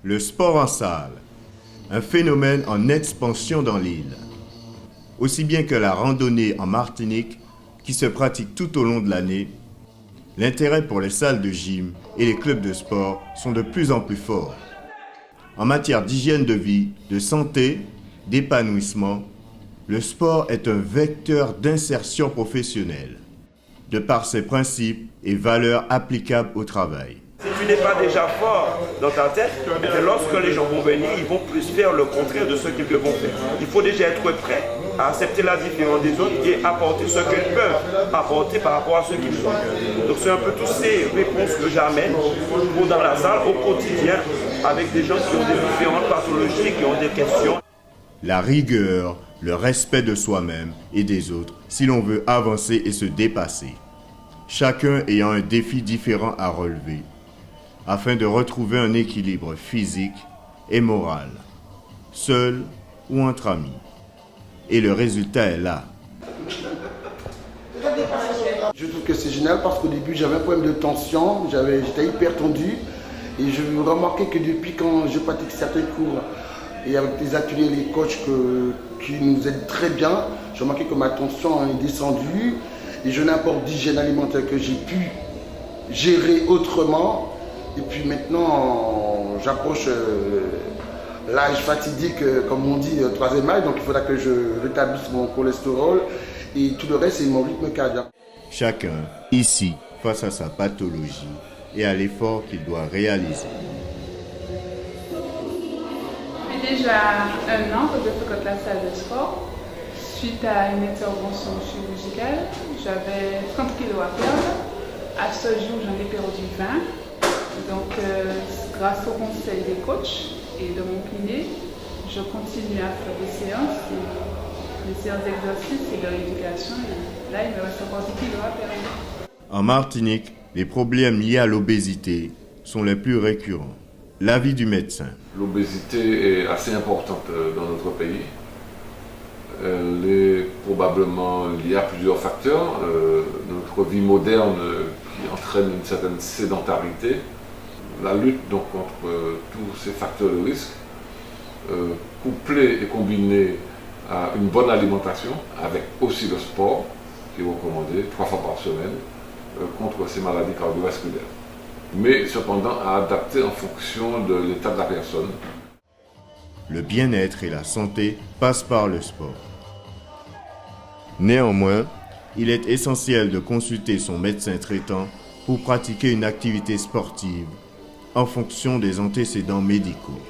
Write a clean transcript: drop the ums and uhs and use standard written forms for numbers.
Le sport en salle, un phénomène en expansion dans l'île. Aussi bien que la randonnée en Martinique, qui se pratique tout au long de l'année, l'intérêt pour les salles de gym et les clubs de sport sont de plus en plus forts. En matière d'hygiène de vie, de santé, d'épanouissement, le sport est un vecteur d'insertion professionnelle, de par ses principes et valeurs applicables au travail. Si tu n'es pas déjà fort dans ta tête, lorsque les gens vont venir, ils vont plus faire le contraire de ce qu'ils devront faire. Il faut déjà être prêt à accepter la différence des autres et apporter ce qu'ils peuvent apporter par rapport à ce qu'ils sont. Donc c'est un peu toutes ces réponses que j'amène pour dans la salle au quotidien avec des gens qui ont des différentes pathologies, qui ont des questions. La rigueur, le respect de soi-même et des autres si l'on veut avancer et se dépasser. Chacun ayant un défi différent à relever, afin de retrouver un équilibre physique et moral, seul ou entre amis. Et le résultat est là. Je trouve que c'est génial parce qu'au début j'avais un problème de tension, j'étais hyper tendu et je remarquais que depuis quand je pratique certains cours et avec les ateliers, les coachs qui nous aident très bien, j'ai remarqué que ma tension est descendue et je n'apporte d'hygiène alimentaire que j'ai pu gérer autrement. Et puis maintenant, j'approche l'âge fatidique, comme on dit, troisième âge. Donc il faudra que je rétablisse mon cholestérol et tout le reste, c'est mon rythme cardiaque. Chacun, ici, face à sa pathologie et à l'effort qu'il doit réaliser. Depuis déjà 1 an que je fréquente la salle de sport. Suite à une intervention chirurgicale, j'avais 30 kg à perdre. À ce jour, j'en ai perdu 20. Donc, grâce au conseil des coachs et de mon kiné, je continue à faire des séances d'exercice et de rééducation. Et là, il me reste encore 10 kilos à perdre. En Martinique, les problèmes liés à l'obésité sont les plus récurrents. L'avis du médecin. L'obésité est assez importante dans notre pays. Elle est probablement liée à plusieurs facteurs. Notre vie moderne qui entraîne une certaine sédentarité. La lutte donc contre tous ces facteurs de risque, couplée et combinée à une bonne alimentation, avec aussi le sport, qui est recommandé 3 fois par semaine, contre ces maladies cardiovasculaires. Mais cependant à adapter en fonction de l'état de la personne. Le bien-être et la santé passent par le sport. Néanmoins, il est essentiel de consulter son médecin traitant pour pratiquer une activité sportive en fonction des antécédents médicaux.